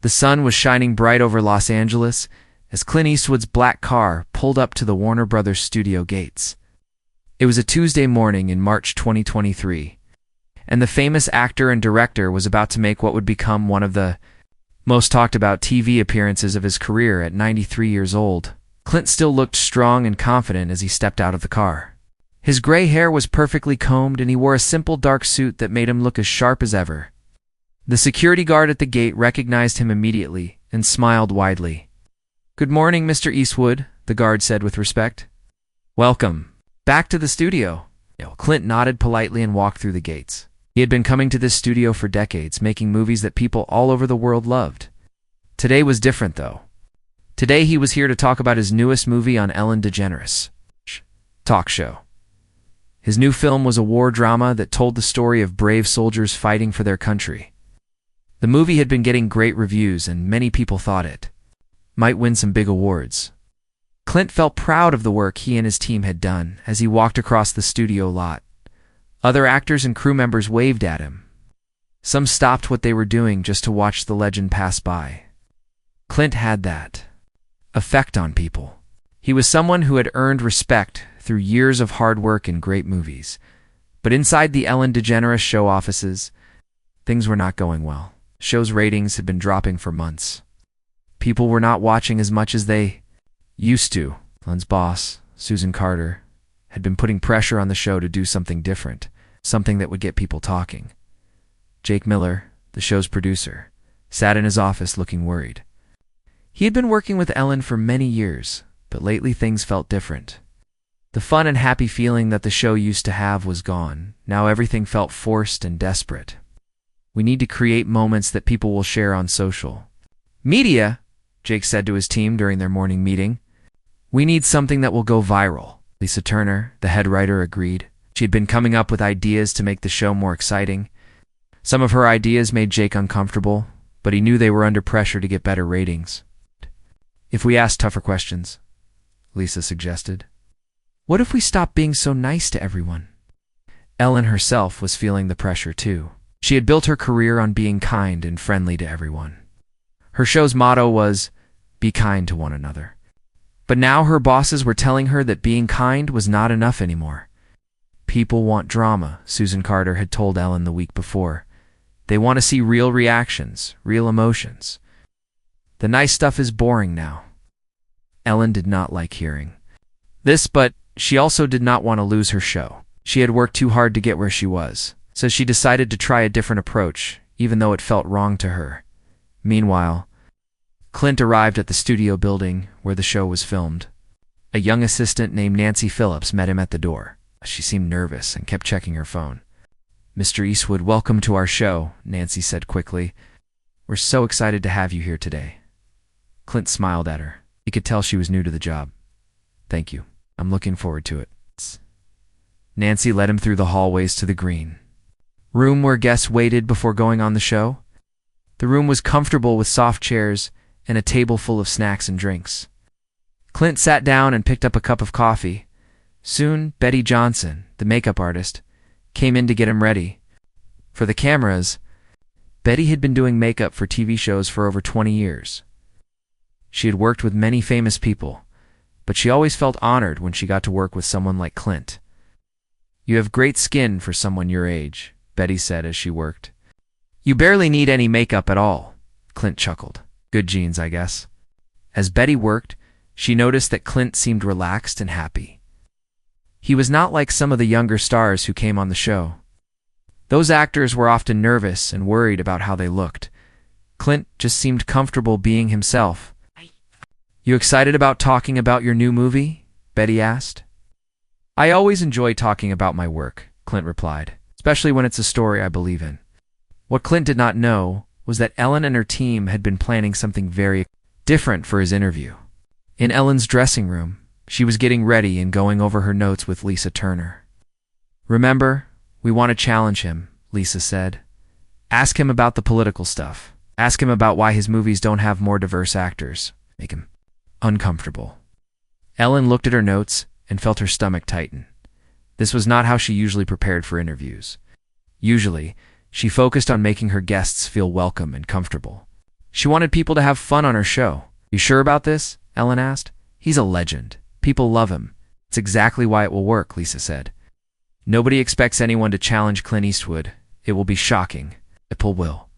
The sun was shining bright over Los Angeles as Clint Eastwood's black car pulled up to the Warner Brothers studio gates. It was a Tuesday morning in March 2023, and the famous actor and director was about to make what would become one of the most talked about TV appearances of his career at 93 years old. Clint still looked strong and confident as he stepped out of the car. His gray hair was perfectly combed, and he wore a simple dark suit that made him look as sharp as ever. The security guard at the gate recognized him immediately and smiled widely. "Good morning, Mr. Eastwood," the guard said with respect. "Welcome back to the studio." Clint nodded politely and walked through the gates. He had been coming to this studio for decades, making movies that people all over the world loved. Today was different, though. Today he was here to talk about his newest movie on Ellen DeGeneres' talk show. His new film was a war drama that told the story of brave soldiers fighting for their country. The movie had been getting great reviews, and many people thought it might win some big awards. Clint felt proud of the work he and his team had done as he walked across the studio lot. Other actors and crew members waved at him. Some stopped what they were doing just to watch the legend pass by. Clint had that effect on people. He was someone who had earned respect through years of hard work and great movies. But inside the Ellen DeGeneres show offices, things were not going well. Show's ratings had been dropping for months. People were not watching as much as they used to. Ellen's boss, Susan Carter, had been putting pressure on the show to do something different, something that would get people talking. Jake Miller, the show's producer, sat in his office looking worried. He had been working with Ellen for many years, but lately things felt different. The fun and happy feeling that the show used to have was gone. Now everything felt forced and desperate. "We need to create moments that people will share on social media," Jake said to his team during their morning meeting. "We need something that will go viral." Lisa Turner, the head writer, agreed. She had been coming up with ideas to make the show more exciting. Some of her ideas made Jake uncomfortable, but he knew they were under pressure to get better ratings. "If we ask tougher questions," Lisa suggested. "What if we stop being so nice to everyone?" Ellen herself was feeling the pressure too. She had built her career on being kind and friendly to everyone. Her show's motto was, "Be kind to one another." But now her bosses were telling her that being kind was not enough anymore. "People want drama," Susan Carter had told Ellen the week before. "They want to see real reactions, real emotions. The nice stuff is boring now." Ellen did not like hearing this, but she also did not want to lose her show. She had worked too hard to get where she was, so she decided to try a different approach, even though it felt wrong to her. Meanwhile, Clint arrived at the studio building where the show was filmed. A young assistant named Nancy Phillips met him at the door. She seemed nervous and kept checking her phone. "Mr. Eastwood, welcome to our show," Nancy said quickly. "We're so excited to have you here today." Clint smiled at her. He could tell she was new to the job. "Thank you. I'm looking forward to it." Nancy led him through the hallways to the green room where guests waited before going on the show. The room was comfortable with soft chairs and a table full of snacks and drinks. Clint sat down and picked up a cup of coffee. Soon, Betty Johnson, the makeup artist, came in to get him ready. For the cameras, Betty had been doing makeup for TV shows for over 20 years. She had worked with many famous people, but she always felt honored when she got to work with someone like Clint. "You have great skin for someone your age," Betty said as she worked. "You barely need any makeup at all," Clint chuckled. "Good genes, I guess." As Betty worked, she noticed that Clint seemed relaxed and happy. He was not like some of the younger stars who came on the show. Those actors were often nervous and worried about how they looked. Clint just seemed comfortable being himself. "You excited about talking about your new movie?" Betty asked. "I always enjoy talking about my work," Clint replied, "especially when it's a story I believe in." What Clint did not know was that Ellen and her team had been planning something very different for his interview. In Ellen's dressing room, she was getting ready and going over her notes with Lisa Turner. "Remember, we want to challenge him," Lisa said. "Ask him about the political stuff. Ask him about why his movies don't have more diverse actors. Make him uncomfortable." Ellen looked at her notes and felt her stomach tighten. This was not how she usually prepared for interviews. Usually, she focused on making her guests feel welcome and comfortable. She wanted people to have fun on her show. You sure about this? Ellen asked. He's a legend. People love him. It's exactly why it will work, Lisa said. Nobody expects anyone to challenge Clint Eastwood. It will be shocking. People will.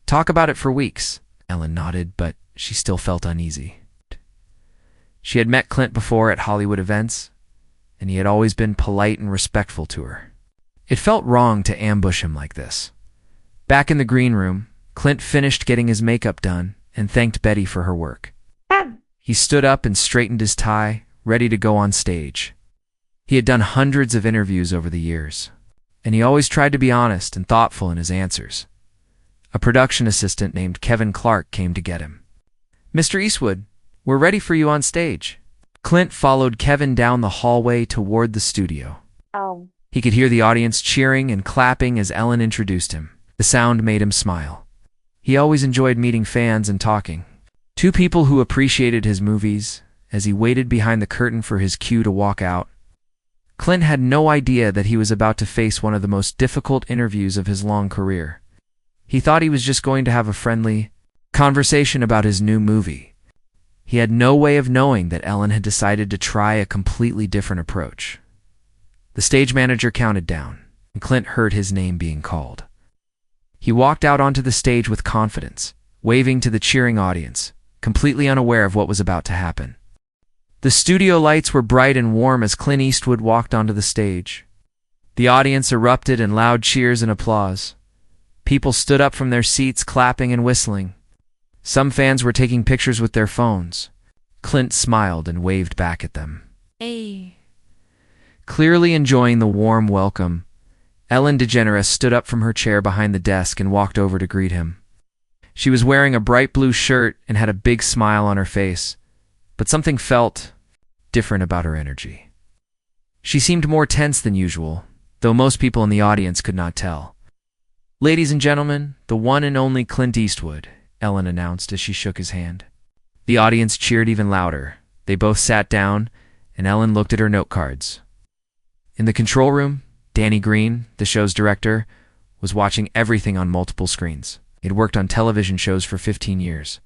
Talk about it for weeks. Ellen nodded, but she still felt uneasy. She had met Clint before at Hollywood events, and he had always been polite and respectful to her. It felt wrong to ambush him like this. Back in the green room, Clint finished getting his makeup done and thanked Betty for her work. He stood up and straightened his tie, ready to go on stage. He had done hundreds of interviews over the years, and he always tried to be honest and thoughtful in his answers. A production assistant named Kevin Clark came to get him. "Mr. Eastwood, we're ready for you on stage." Clint followed Kevin down the hallway toward the studio. He could hear the audience cheering and clapping as Ellen introduced him. The sound made him smile. He always enjoyed meeting fans and talking. Two people who appreciated his movies. As he waited behind the curtain for his cue to walk out, Clint had no idea that he was about to face one of the most difficult interviews of his long career. He thought he was just going to have a friendly conversation about his new movie. He had no way of knowing that Ellen had decided to try a completely different approach. The stage manager counted down, and Clint heard his name being called. He walked out onto the stage with confidence, waving to the cheering audience, completely unaware of what was about to happen. The studio lights were bright and warm as Clint Eastwood walked onto the stage. The audience erupted in loud cheers and applause. People stood up from their seats, clapping and whistling. Some fans were taking pictures with their phones. Clint smiled and waved back at them. "Hey." Clearly enjoying the warm welcome, Ellen DeGeneres stood up from her chair behind the desk and walked over to greet him. She was wearing a bright blue shirt and had a big smile on her face, but something felt different about her energy. She seemed more tense than usual, though most people in the audience could not tell. "Ladies and gentlemen, the one and only Clint Eastwood," Ellen announced as she shook his hand. The audience cheered even louder. They both sat down, and Ellen looked at her note cards. In the control room, Danny Green, the show's director, was watching everything on multiple screens. He'd worked on television shows for 15 years.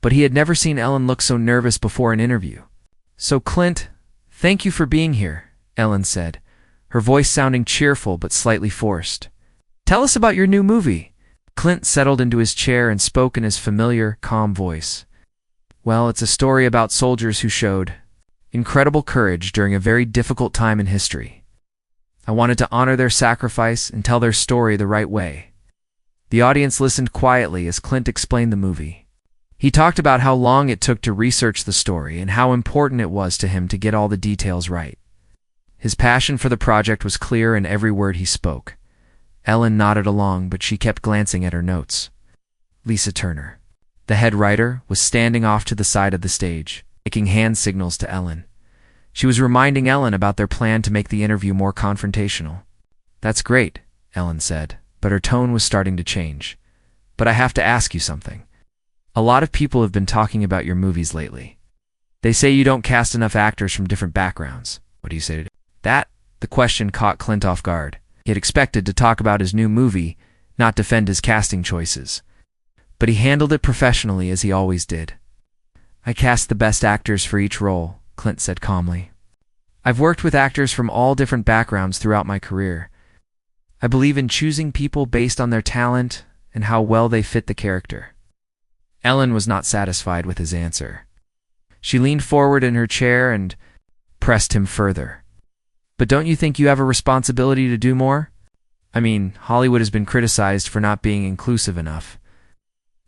But he had never seen Ellen look so nervous before an interview. "So Clint, thank you for being here," Ellen said, her voice sounding cheerful but slightly forced. "Tell us about your new movie." Clint settled into his chair and spoke in his familiar, calm voice. "Well, it's a story about soldiers who showed incredible courage during a very difficult time in history. I wanted to honor their sacrifice and tell their story the right way." The audience listened quietly as Clint explained the movie. He talked about how long it took to research the story and how important it was to him to get all the details right. His passion for the project was clear in every word he spoke. Ellen nodded along, but she kept glancing at her notes. Lisa Turner, the head writer, was standing off to the side of the stage, making hand signals to Ellen. She was reminding Ellen about their plan to make the interview more confrontational. "That's great," Ellen said, but her tone was starting to change. "But I have to ask you something. A lot of people have been talking about your movies lately. They say you don't cast enough actors from different backgrounds. What do you say to that?" The question caught Clint off guard. He had expected to talk about his new movie, not defend his casting choices. But he handled it professionally, as he always did. "I cast the best actors for each role," Clint said calmly. "I've worked with actors from all different backgrounds throughout my career. I believe in choosing people based on their talent and how well they fit the character." Ellen was not satisfied with his answer. She leaned forward in her chair and pressed him further. "But don't you think you have a responsibility to do more? I mean, Hollywood has been criticized for not being inclusive enough."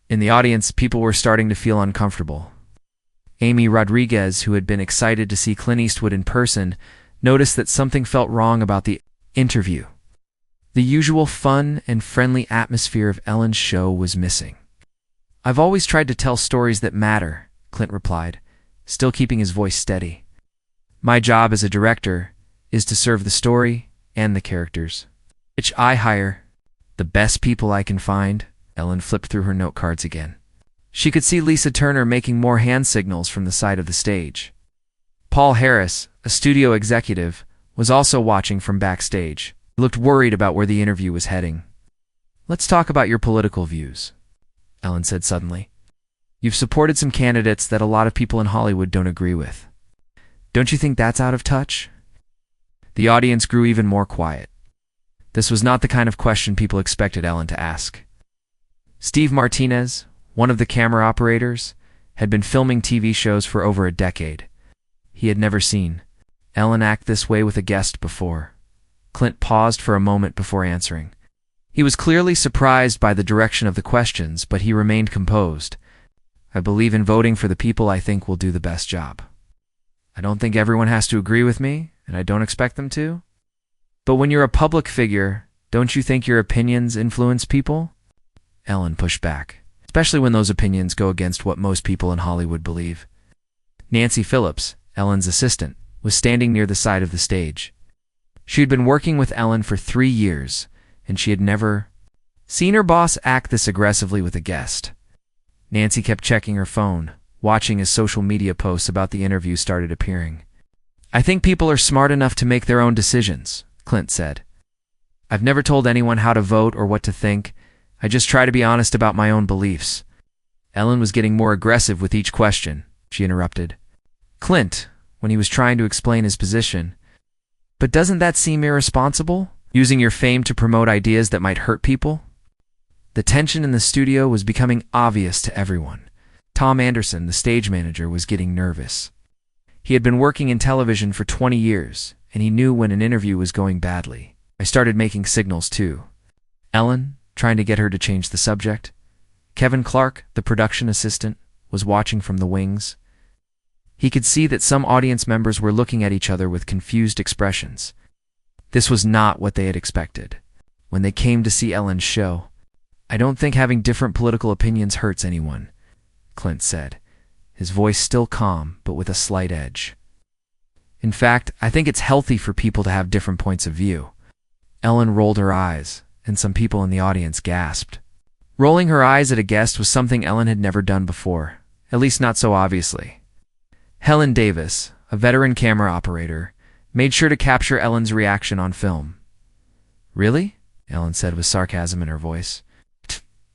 In the audience, people were starting to feel uncomfortable. Amy Rodriguez, who had been excited to see Clint Eastwood in person, noticed that something felt wrong about the interview. The usual fun and friendly atmosphere of Ellen's show was missing. "I've always tried to tell stories that matter," Clint replied, still keeping his voice steady. "My job as a director is to serve the story and the characters, which I hire the best people I can find." Ellen flipped through her note cards again. She could see Lisa Turner making more hand signals from the side of the stage. Paul Harris, a studio executive, was also watching from backstage. He looked worried about where the interview was heading. "Let's talk about your political views," Ellen said suddenly. You've supported some candidates that a lot of people in Hollywood don't agree with. Don't you think that's out of touch? The audience grew even more quiet. This was not the kind of question people expected Ellen to ask. Steve Martinez, one of the camera operators, had been filming TV shows for over a decade. He had never seen Ellen act this way with a guest before. Clint paused for a moment before answering. He was clearly surprised by the direction of the questions, but he remained composed. I believe in voting for the people I think will do the best job. I don't think everyone has to agree with me, and I don't expect them to. But when you're a public figure, don't you think your opinions influence people? Ellen pushed back, especially when those opinions go against what most people in Hollywood believe. Nancy Phillips, Ellen's assistant, was standing near the side of the stage. She had been working with Ellen for 3 years, and she had never seen her boss act this aggressively with a guest. Nancy kept checking her phone, watching as social media posts about the interview started appearing. I think people are smart enough to make their own decisions, Clint said. I've never told anyone how to vote or what to think. I just try to be honest about my own beliefs. Ellen was getting more aggressive with each question, she interrupted. Clint, when he was trying to explain his position, but doesn't that seem irresponsible? Using your fame to promote ideas that might hurt people? The tension in the studio was becoming obvious to everyone. Tom Anderson, the stage manager, was getting nervous. He had been working in television for 20 years, and he knew when an interview was going badly. I started making signals too. Ellen, trying to get her to change the subject. Kevin Clark, the production assistant, was watching from the wings. He could see that some audience members were looking at each other with confused expressions. This was not what they had expected. When they came to see Ellen's show, I don't think having different political opinions hurts anyone, Clint said, his voice still calm but with a slight edge. In fact, I think it's healthy for people to have different points of view. Ellen rolled her eyes, and some people in the audience gasped. Rolling her eyes at a guest was something Ellen had never done before, at least not so obviously. Helen Davis, a veteran camera operator, made sure to capture Ellen's reaction on film. Really? Ellen said with sarcasm in her voice.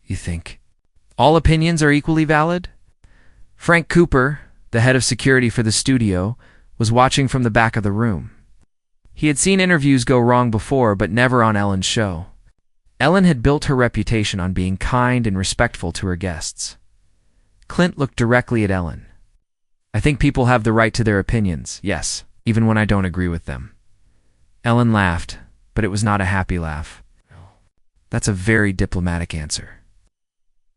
You think all opinions are equally valid? Frank Cooper, the head of security for the studio, was watching from the back of the room. He had seen interviews go wrong before, but never on Ellen's show. Ellen had built her reputation on being kind and respectful to her guests. Clint looked directly at Ellen. I think people have the right to their opinions, yes, even when I don't agree with them. Ellen laughed, but it was not a happy laugh. That's a very diplomatic answer.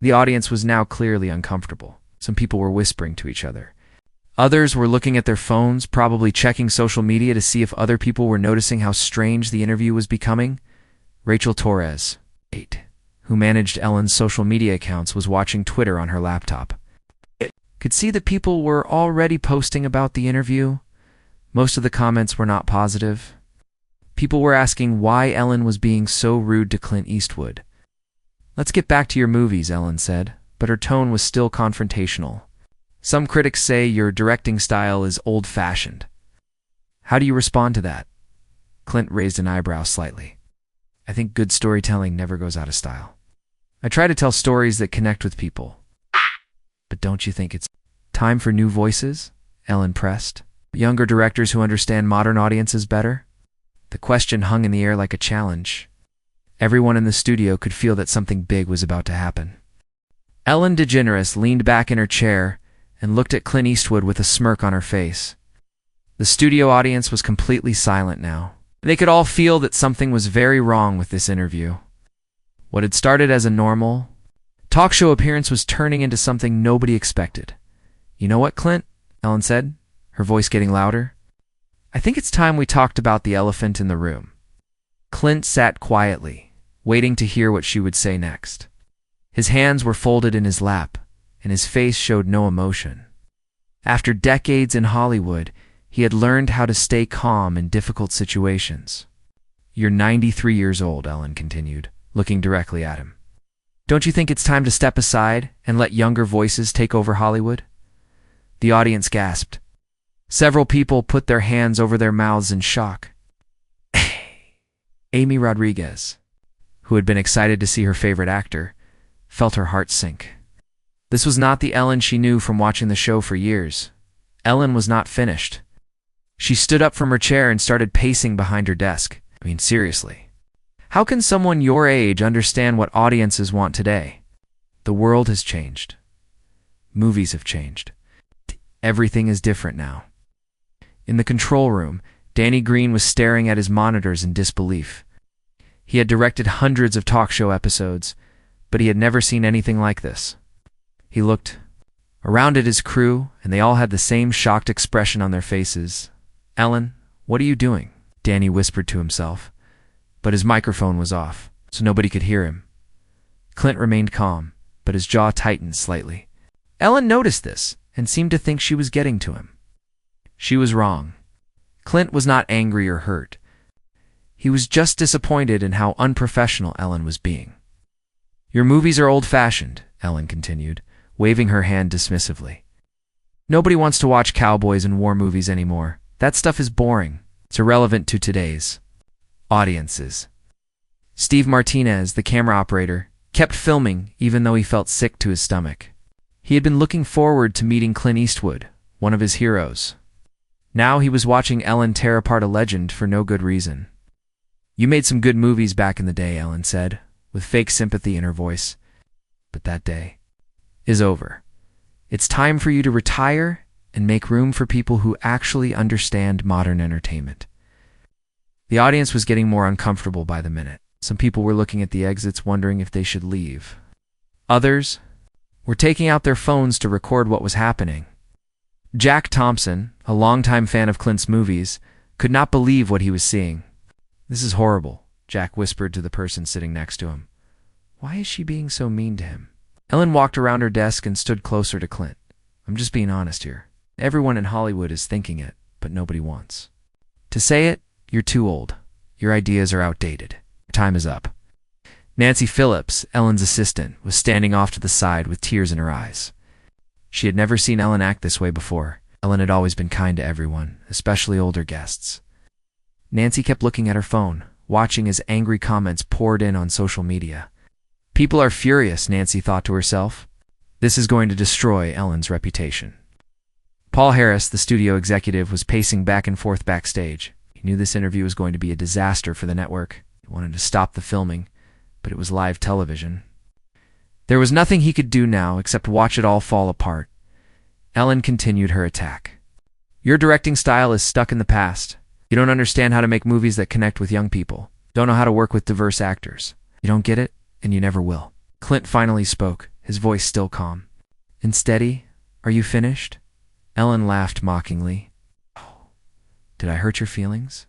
The audience was now clearly uncomfortable. Some people were whispering to each other. Others were looking at their phones, probably checking social media to see if other people were noticing how strange the interview was becoming. Rachel Torres, 8, who managed Ellen's social media accounts, was watching Twitter on her laptop. Could see that people were already posting about the interview. Most of the comments were not positive. People were asking why Ellen was being so rude to Clint Eastwood. Let's get back to your movies, Ellen said, but her tone was still confrontational. Some critics say your directing style is old-fashioned. How do you respond to that? Clint raised an eyebrow slightly. I think good storytelling never goes out of style. I try to tell stories that connect with people. But don't you think it's time for new voices? Ellen pressed. Younger directors who understand modern audiences better? The question hung in the air like a challenge. Everyone in the studio could feel that something big was about to happen. Ellen DeGeneres leaned back in her chair and looked at Clint Eastwood with a smirk on her face. The studio audience was completely silent now. They could all feel that something was very wrong with this interview. What had started as a normal talk show appearance was turning into something nobody expected. You know what, Clint? Ellen said, her voice getting louder. I think it's time we talked about the elephant in the room. Clint sat quietly, waiting to hear what she would say next. His hands were folded in his lap, and his face showed no emotion. After decades in Hollywood, he had learned how to stay calm in difficult situations. You're 93 years old, Ellen continued, looking directly at him. Don't you think it's time to step aside and let younger voices take over Hollywood? The audience gasped. Several people put their hands over their mouths in shock. Amy Rodriguez, who had been excited to see her favorite actor, felt her heart sink. This was not the Ellen she knew from watching the show for years. Ellen was not finished. She stood up from her chair and started pacing behind her desk. I mean, seriously. How can someone your age understand what audiences want today? The world has changed. Movies have changed. Everything is different now. In the control room, Danny Green was staring at his monitors in disbelief. He had directed hundreds of talk show episodes, but he had never seen anything like this. He looked around at his crew, and they all had the same shocked expression on their faces. "Ellen, what are you doing?" Danny whispered to himself, but his microphone was off, so nobody could hear him. Clint remained calm, but his jaw tightened slightly. Ellen noticed this and seemed to think she was getting to him. She was wrong. Clint was not angry or hurt. He was just disappointed in how unprofessional Ellen was being. "Your movies are old-fashioned," Ellen continued, waving her hand dismissively. "Nobody wants to watch cowboys and war movies anymore. That stuff is boring. It's irrelevant to today's audiences." Steve Martinez, the camera operator, kept filming even though he felt sick to his stomach. He had been looking forward to meeting Clint Eastwood, one of his heroes. Now he was watching Ellen tear apart a legend for no good reason. "You made some good movies back in the day," Ellen said, with fake sympathy in her voice. "But that day is over. It's time for you to retire and make room for people who actually understand modern entertainment." The audience was getting more uncomfortable by the minute. Some people were looking at the exits, wondering if they should leave. Others were taking out their phones to record what was happening. Jack Thompson, a longtime fan of Clint's movies, could not believe what he was seeing. "This is horrible," Jack whispered to the person sitting next to him. "Why is she being so mean to him?" Ellen walked around her desk and stood closer to Clint. "I'm just being honest here. Everyone in Hollywood is thinking it, but nobody wants to say it. You're too old. Your ideas are outdated. Your time is up." Nancy Phillips, Ellen's assistant, was standing off to the side with tears in her eyes. She had never seen Ellen act this way before. Ellen had always been kind to everyone, especially older guests. Nancy kept looking at her phone, watching as angry comments poured in on social media. "People are furious," Nancy thought to herself. "This is going to destroy Ellen's reputation." Paul Harris, the studio executive, was pacing back and forth backstage. He knew this interview was going to be a disaster for the network. He wanted to stop the filming, but it was live television. There was nothing he could do now except watch it all fall apart. Ellen continued her attack. "Your directing style is stuck in the past. You don't understand how to make movies that connect with young people. Don't know how to work with diverse actors. You don't get it, and you never will." Clint finally spoke, his voice still calm. "And steady, are you finished?" Ellen laughed mockingly. "Oh, did I hurt your feelings?"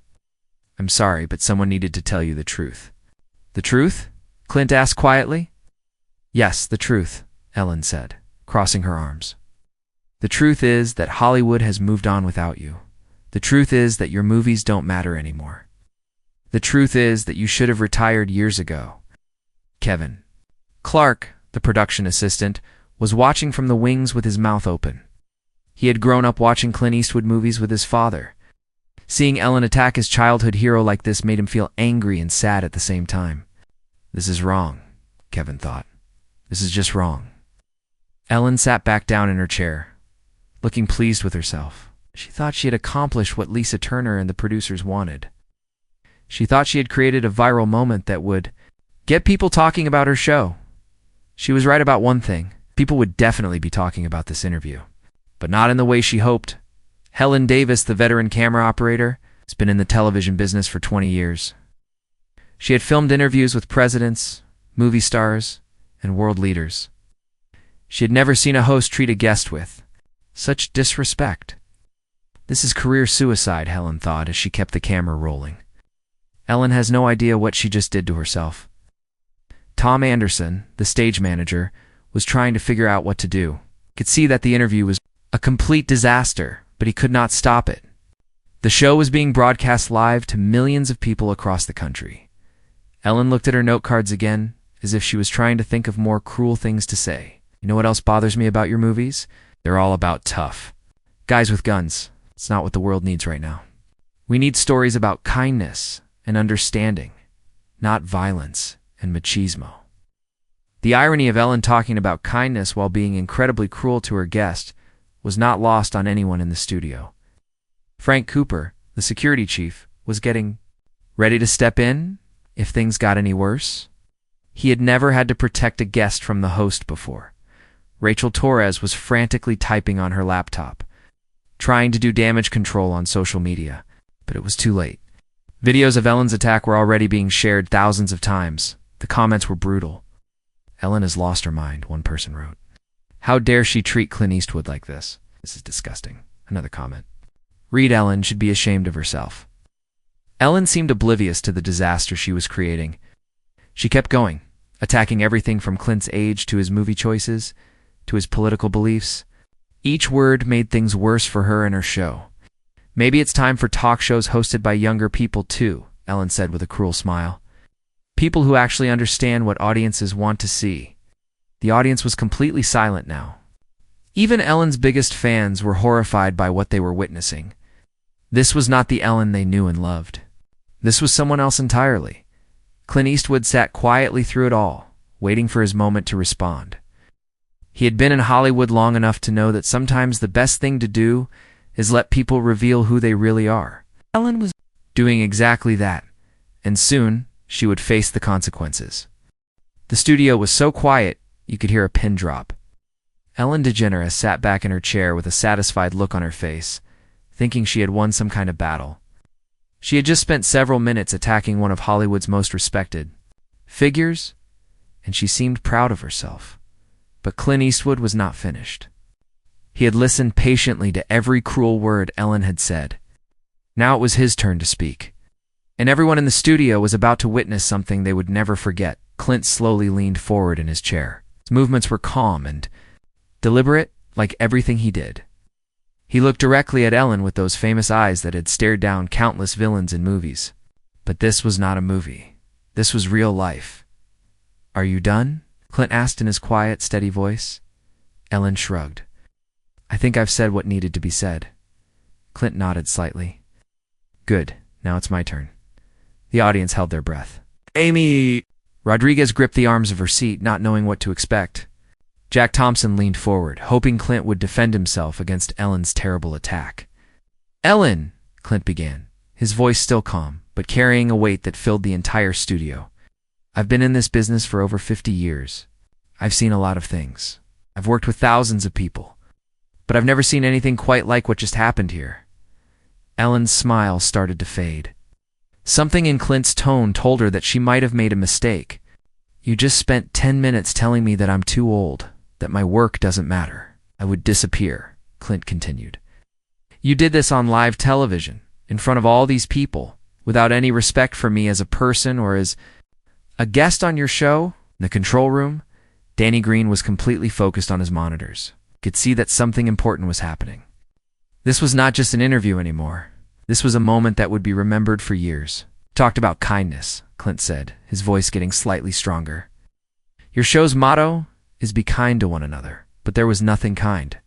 "I'm sorry, but someone needed to tell you the truth." "The truth?" Clint asked quietly. "Yes, the truth," Ellen said, crossing her arms. "The truth is that Hollywood has moved on without you. The truth is that your movies don't matter anymore. The truth is that you should have retired years ago." Kevin Clark, the production assistant, was watching from the wings with his mouth open. He had grown up watching Clint Eastwood movies with his father. Seeing Ellen attack his childhood hero like this made him feel angry and sad at the same time. "This is wrong," Kevin thought. "This is just wrong." Ellen sat back down in her chair, looking pleased with herself. She thought she had accomplished what Lisa Turner and the producers wanted. She thought she had created a viral moment that would get people talking about her show. She was right about one thing. People would definitely be talking about this interview, but not in the way she hoped. Helen Davis, the veteran camera operator, has been in the television business for 20 years. She had filmed interviews with presidents, movie stars, and world leaders. She had never seen a host treat a guest with such disrespect. This is career suicide, Helen thought as she kept the camera rolling. Ellen has no idea what she just did to herself. Tom Anderson, the stage manager, was trying to figure out what to do. He could see that the interview was a complete disaster, but he could not stop it. The show was being broadcast live to millions of people across the country. Ellen looked at her note cards again, as if she was trying to think of more cruel things to say. "You know what else bothers me about your movies? They're all about tough guys with guns. It's not what the world needs right now. We need stories about kindness and understanding, not violence and machismo." The irony of Ellen talking about kindness while being incredibly cruel to her guest was not lost on anyone in the studio. Frank Cooper, the security chief, was getting ready to step in if things got any worse. He had never had to protect a guest from the host before. Rachel Torres was frantically typing on her laptop, trying to do damage control on social media, but it was too late. Videos of Ellen's attack were already being shared thousands of times. The comments were brutal. "Ellen has lost her mind," one person wrote. "How dare she treat Clint Eastwood like this? This is disgusting," another comment. "Read Ellen should be ashamed of herself." Ellen seemed oblivious to the disaster she was creating. She kept going, attacking everything from Clint's age to his movie choices, to his political beliefs. Each word made things worse for her and her show. "Maybe it's time for talk shows hosted by younger people too," Ellen said with a cruel smile. "People who actually understand what audiences want to see." The audience was completely silent now. Even Ellen's biggest fans were horrified by what they were witnessing. This was not the Ellen they knew and loved. This was someone else entirely. Clint Eastwood sat quietly through it all, waiting for his moment to respond. He had been in Hollywood long enough to know that sometimes the best thing to do is let people reveal who they really are. Ellen was doing exactly that, and soon she would face the consequences. The studio was so quiet, you could hear a pin drop. Ellen DeGeneres sat back in her chair with a satisfied look on her face, thinking she had won some kind of battle. She had just spent several minutes attacking one of Hollywood's most respected figures, and she seemed proud of herself. But Clint Eastwood was not finished. He had listened patiently to every cruel word Ellen had said. Now it was his turn to speak. And everyone in the studio was about to witness something they would never forget. Clint slowly leaned forward in his chair. His movements were calm and deliberate, like everything he did. He looked directly at Ellen with those famous eyes that had stared down countless villains in movies. But this was not a movie. This was real life. "Are you done?" Clint asked in his quiet, steady voice. Ellen shrugged. "I think I've said what needed to be said." Clint nodded slightly. "Good. Now it's my turn." The audience held their breath. "Amy!" Rodriguez gripped the arms of her seat, not knowing what to expect. Jack Thompson leaned forward, hoping Clint would defend himself against Ellen's terrible attack. "Ellen!" Clint began, his voice still calm, but carrying a weight that filled the entire studio. "I've been in this business for over 50 years. I've seen a lot of things. I've worked with thousands of people. But I've never seen anything quite like what just happened here." Ellen's smile started to fade. Something in Clint's tone told her that she might have made a mistake. "You just spent 10 minutes telling me that I'm too old, that my work doesn't matter. I would disappear," Clint continued. "You did this on live television, in front of all these people, without any respect for me as a person or as a guest on your show." In the control room, Danny Green was completely focused on his monitors. He could see that something important was happening. This was not just an interview anymore. This was a moment that would be remembered for years. "Talked about kindness," Clint said, his voice getting slightly stronger. "Your show's motto is be kind to one another, but there was nothing kind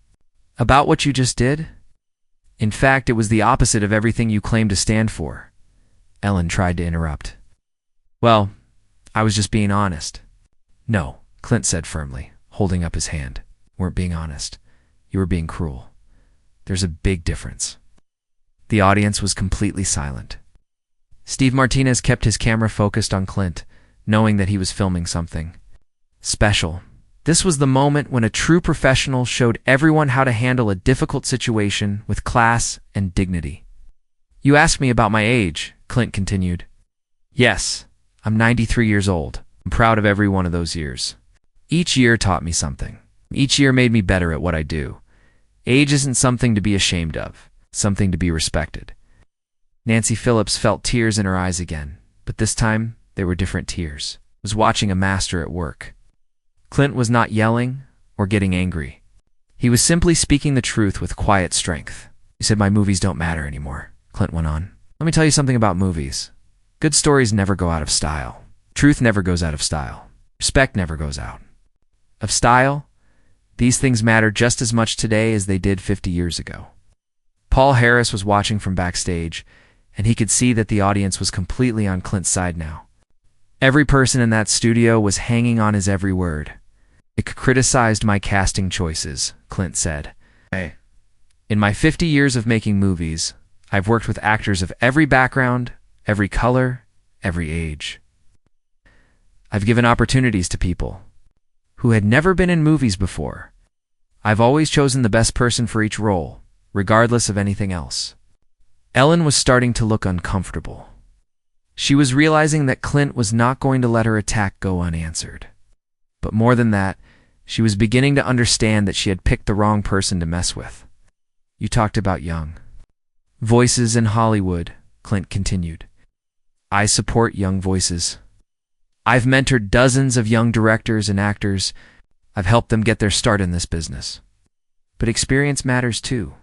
about what you just did. In fact, it was the opposite of everything you claim to stand for." Ellen tried to interrupt. "Well, I was just being honest." "No," Clint said firmly, holding up his hand. "Weren't being honest. You were being cruel. There's a big difference." The audience was completely silent. Steve Martinez kept his camera focused on Clint, knowing that he was filming something special. This was the moment when a true professional showed everyone how to handle a difficult situation with class and dignity. "You asked me about my age," Clint continued. "Yes, I'm 93 years old. I'm proud of every one of those years. Each year taught me something. Each year made me better at what I do. Age isn't something to be ashamed of, something to be respected." Nancy Phillips felt tears in her eyes again, but this time they were different tears. Was watching a master at work. Clint was not yelling or getting angry. He was simply speaking the truth with quiet strength. "You said my movies don't matter anymore," Clint went on. "Let me tell you something about movies. Good stories never go out of style. Truth never goes out of style. Respect never goes out of style. These things matter just as much today as they did 50 years ago." Paul Harris was watching from backstage, and he could see that the audience was completely on Clint's side now. Every person in that studio was hanging on his every word. It criticized my casting choices, Clint said. Hey. In my 50 years of making movies, I've worked with actors of every background, every color, every age. I've given opportunities to people who had never been in movies before. I've always chosen the best person for each role, regardless of anything else. Ellen was starting to look uncomfortable. She was realizing that Clint was not going to let her attack go unanswered. But more than that, she was beginning to understand that she had picked the wrong person to mess with. You talked about young voices in Hollywood, Clint continued. I support young voices. I've mentored dozens of young directors and actors. I've helped them get their start in this business. But experience matters too.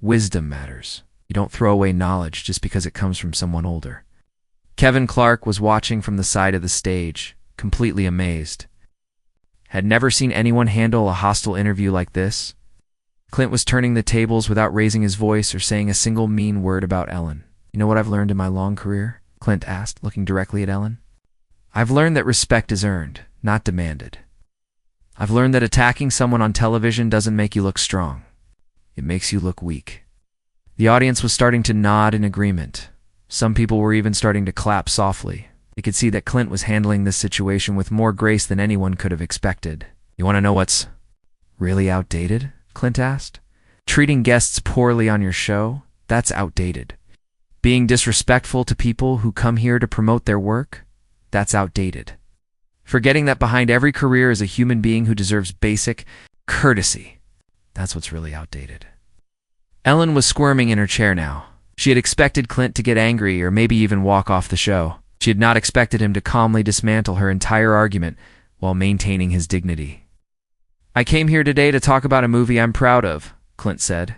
Wisdom matters. You don't throw away knowledge just because it comes from someone older. Kevin Clark was watching from the side of the stage, completely amazed. Had never seen anyone handle a hostile interview like this. Clint was turning the tables without raising his voice or saying a single mean word about Ellen. You know what I've learned in my long career? Clint asked, looking directly at Ellen. I've learned that respect is earned, not demanded. I've learned that attacking someone on television doesn't make you look strong. It makes you look weak. The audience was starting to nod in agreement. Some people were even starting to clap softly. They could see that Clint was handling this situation with more grace than anyone could have expected. You want to know what's really outdated? Clint asked. Treating guests poorly on your show? That's outdated. Being disrespectful to people who come here to promote their work? That's outdated. Forgetting that behind every career is a human being who deserves basic courtesy. That's what's really outdated. Ellen was squirming in her chair now. She had expected Clint to get angry or maybe even walk off the show. She had not expected him to calmly dismantle her entire argument while maintaining his dignity. I came here today to talk about a movie I'm proud of, Clint said.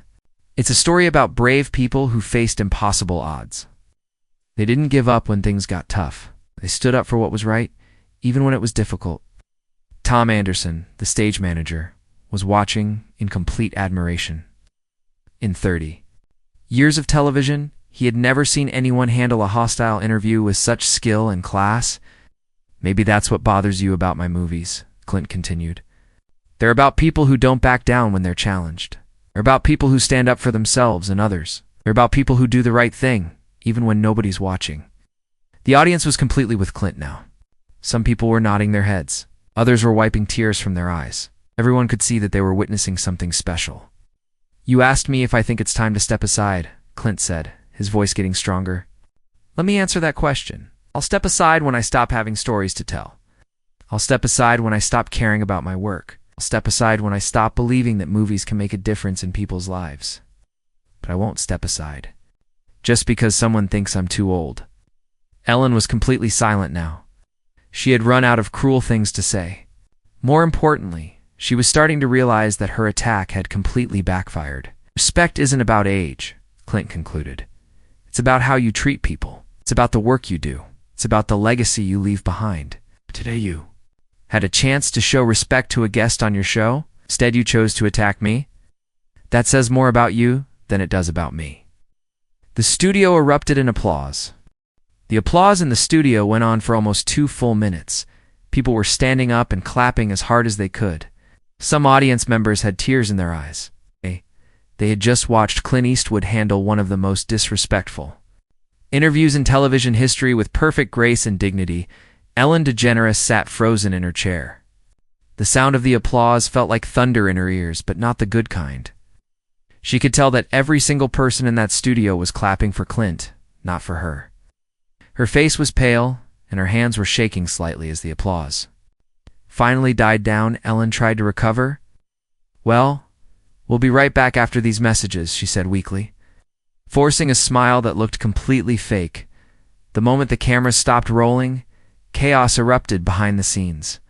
It's a story about brave people who faced impossible odds. They didn't give up when things got tough. They stood up for what was right, even when it was difficult. Tom Anderson, the stage manager, was watching in complete admiration. In 30 years of television, he had never seen anyone handle a hostile interview with such skill and class. Maybe that's what bothers you about my movies, Clint continued. They're about people who don't back down when they're challenged. They're about people who stand up for themselves and others. They're about people who do the right thing, even when nobody's watching. The audience was completely with Clint now. Some people were nodding their heads. Others were wiping tears from their eyes. Everyone could see that they were witnessing something special. You asked me if I think it's time to step aside, Clint said, his voice getting stronger. Let me answer that question. I'll step aside when I stop having stories to tell. I'll step aside when I stop caring about my work. I'll step aside when I stop believing that movies can make a difference in people's lives. But I won't step aside just because someone thinks I'm too old. Ellen was completely silent now. She had run out of cruel things to say. More importantly, she was starting to realize that her attack had completely backfired. Respect isn't about age, Clint concluded. It's about how you treat people. It's about the work you do. It's about the legacy you leave behind. Today you had a chance to show respect to a guest on your show. Instead, you chose to attack me. That says more about you than it does about me. The studio erupted in applause. The applause in the studio went on for almost 2 full minutes. People were standing up and clapping as hard as they could. Some audience members had tears in their eyes. They had just watched Clint Eastwood handle one of the most disrespectful interviews in television history with perfect grace and dignity. Ellen DeGeneres sat frozen in her chair. The sound of the applause felt like thunder in her ears, but not the good kind. She could tell that every single person in that studio was clapping for Clint, not for her. Her face was pale, and her hands were shaking slightly as the applause finally died down. Ellen tried to recover. Well, we'll be right back after these messages, she said weakly, forcing a smile that looked completely fake. The moment the camera stopped rolling, chaos erupted behind the scenes.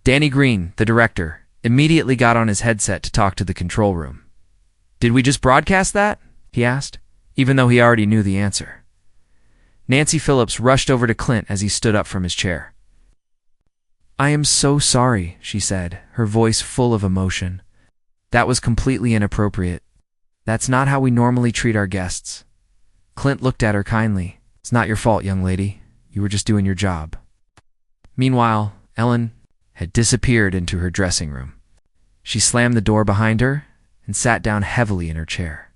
Danny Green, the director, immediately got on his headset to talk to the control room. Did we just broadcast that? He asked, even though he already knew the answer. Nancy Phillips rushed over to Clint as he stood up from his chair. I am so sorry, she said, her voice full of emotion. That was completely inappropriate. That's not how we normally treat our guests. Clint looked at her kindly. It's not your fault, young lady. You were just doing your job. Meanwhile, Ellen had disappeared into her dressing room. She slammed the door behind her and sat down heavily in her chair.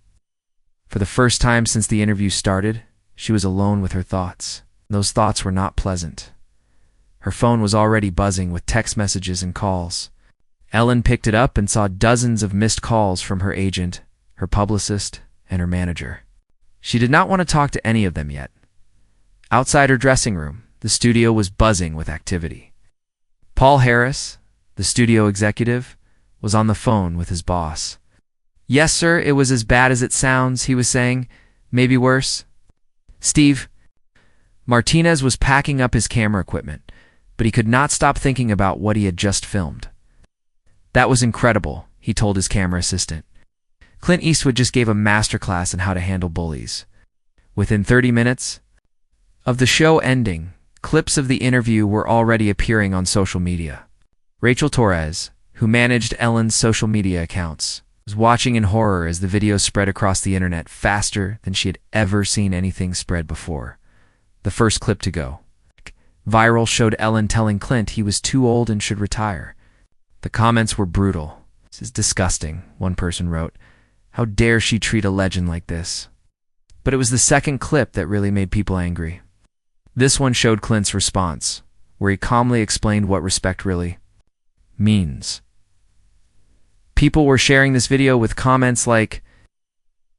For the first time since the interview started, she was alone with her thoughts. Those thoughts were not pleasant. Her phone was already buzzing with text messages and calls. Ellen picked it up and saw dozens of missed calls from her agent, her publicist, and her manager. She did not want to talk to any of them yet. Outside her dressing room, the studio was buzzing with activity. Paul Harris, the studio executive, was on the phone with his boss. "Yes, sir, it was as bad as it sounds," he was saying. "Maybe worse." Steve Martinez was packing up his camera equipment, but he could not stop thinking about what he had just filmed. "That was incredible," he told his camera assistant. "Clint Eastwood just gave a masterclass on how to handle bullies." Within 30 minutes of the show ending, clips of the interview were already appearing on social media. Rachel Torres, who managed Ellen's social media accounts, was watching in horror as the video spread across the internet faster than she had ever seen anything spread before. The first clip to go viral showed Ellen telling Clint he was too old and should retire. The comments were brutal. "This is disgusting," one person wrote. "How dare she treat a legend like this?" But it was the second clip that really made people angry. This one showed Clint's response, where he calmly explained what respect really means. People were sharing this video with comments like,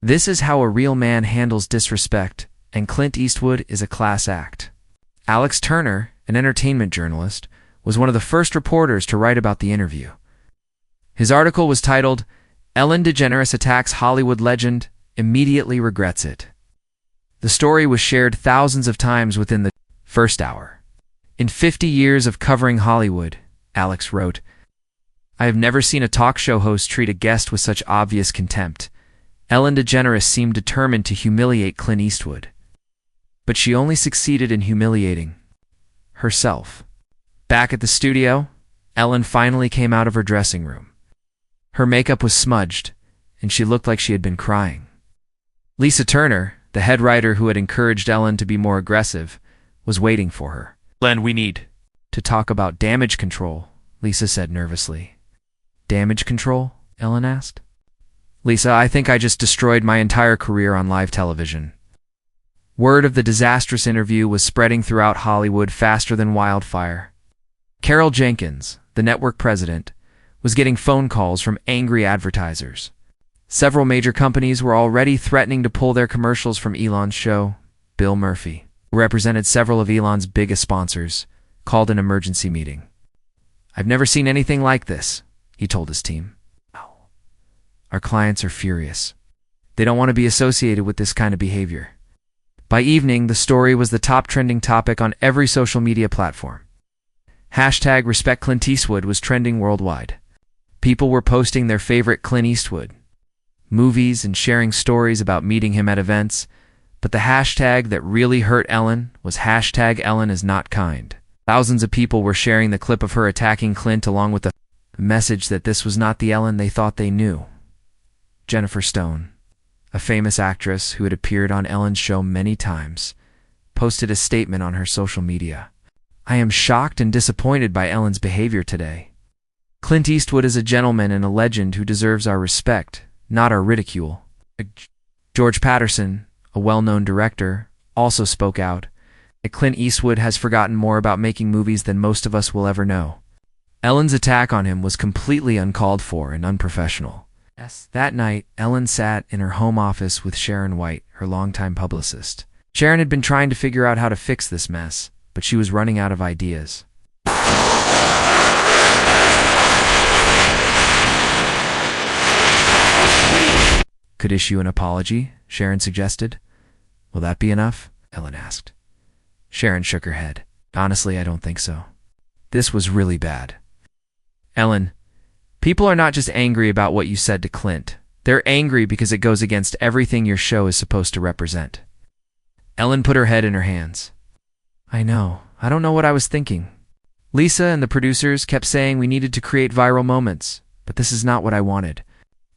"This is how a real man handles disrespect, and Clint Eastwood is a class act." Alex Turner, an entertainment journalist, was one of the first reporters to write about the interview. His article was titled, "Ellen DeGeneres Attacks Hollywood Legend, Immediately Regrets It." The story was shared thousands of times within the first hour. "In 50 years of covering Hollywood," Alex wrote, "I have never seen a talk show host treat a guest with such obvious contempt. Ellen DeGeneres seemed determined to humiliate Clint Eastwood. But she only succeeded in humiliating herself." Back at the studio, Ellen finally came out of her dressing room. Her makeup was smudged, and she looked like she had been crying. Lisa Turner, the head writer who had encouraged Ellen to be more aggressive, was waiting for her. "Len, we need to talk about damage control," Lisa said nervously. "Damage control?" Ellen asked. "Lisa, I think I just destroyed my entire career on live television." Word of the disastrous interview was spreading throughout Hollywood faster than wildfire. Carol Jenkins, the network president, was getting phone calls from angry advertisers. Several major companies were already threatening to pull their commercials from Elon's show. Bill Murphy, who represented several of Elon's biggest sponsors, called an emergency meeting. "I've never seen anything like this," he told his team. "Our clients are furious. They don't want to be associated with this kind of behavior." By evening, the story was the top trending topic on every social media platform. Hashtag Respect Clint Eastwood was trending worldwide. People were posting their favorite Clint Eastwood movies and sharing stories about meeting him at events, but the hashtag that really hurt Ellen was hashtag Ellen is not kind. Thousands of people were sharing the clip of her attacking Clint along with the message that this was not the Ellen they thought they knew. Jennifer Stone, a famous actress who had appeared on Ellen's show many times, posted a statement on her social media. "I am shocked and disappointed by Ellen's behavior today. Clint Eastwood is a gentleman and a legend who deserves our respect, not our ridicule." George Patterson, a well-known director, also spoke out. "Clint Eastwood has forgotten more about making movies than most of us will ever know." Ellen's attack on him was completely uncalled for and unprofessional. That night, Ellen sat in her home office with Sharon White, her longtime publicist. Sharon had been trying to figure out how to fix this mess, but she was running out of ideas. "Could issue an apology," Sharon suggested. "Will that be enough?" Ellen asked. Sharon shook her head. "Honestly, I don't think so. This was really bad." "Ellen, people are not just angry about what you said to Clint. They're angry because it goes against everything your show is supposed to represent." Ellen put her head in her hands. "I know. I don't know what I was thinking. Lisa and the producers kept saying we needed to create viral moments, but this is not what I wanted."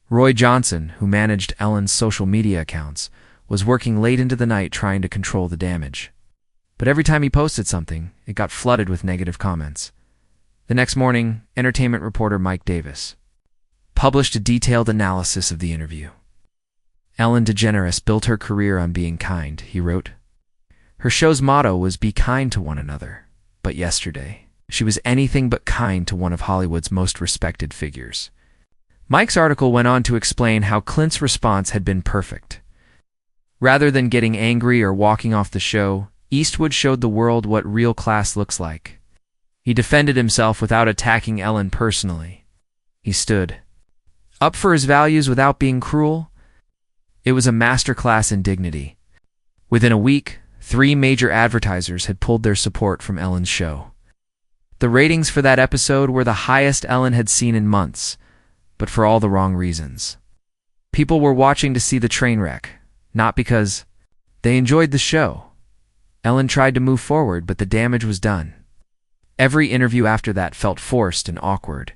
Roy Johnson, who managed Ellen's social media accounts, was working late into the night trying to control the damage. But every time he posted something, it got flooded with negative comments. The next morning, entertainment reporter Mike Davis published a detailed analysis of the interview. Ellen DeGeneres built her career on being kind, he wrote. Her show's motto was "Be kind to one another." But yesterday, she was anything but kind to one of Hollywood's most respected figures. Mike's article went on to explain how Clint's response had been perfect. Rather than getting angry or walking off the show, Eastwood showed the world what real class looks like. He defended himself without attacking Ellen personally. He stood up for his values without being cruel. It was a masterclass in dignity. Within a week, 3 major advertisers had pulled their support from Ellen's show. The ratings for that episode were the highest Ellen had seen in months, but for all the wrong reasons. People were watching to see the train wreck, not because they enjoyed the show. Ellen tried to move forward, but the damage was done. Every interview after that felt forced and awkward.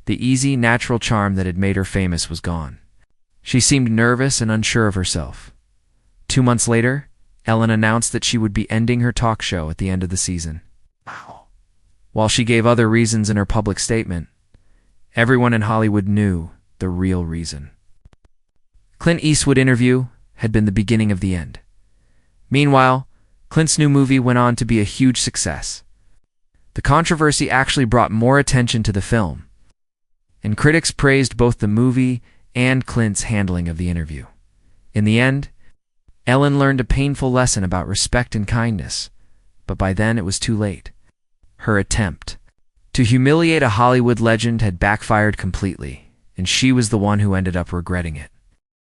The easy, natural charm that had made her famous was gone. She seemed nervous and unsure of herself. 2 months later, Ellen announced that she would be ending her talk show at the end of the season. While she gave other reasons in her public statement, everyone in Hollywood knew the real reason. Clint Eastwood interview had been the beginning of the end. Meanwhile, Clint's new movie went on to be a huge success. The controversy actually brought more attention to the film, and critics praised both the movie and Clint's handling of the interview. In the end, Ellen learned a painful lesson about respect and kindness, but by then it was too late. Her attempt to humiliate a Hollywood legend had backfired completely, and she was the one who ended up regretting it.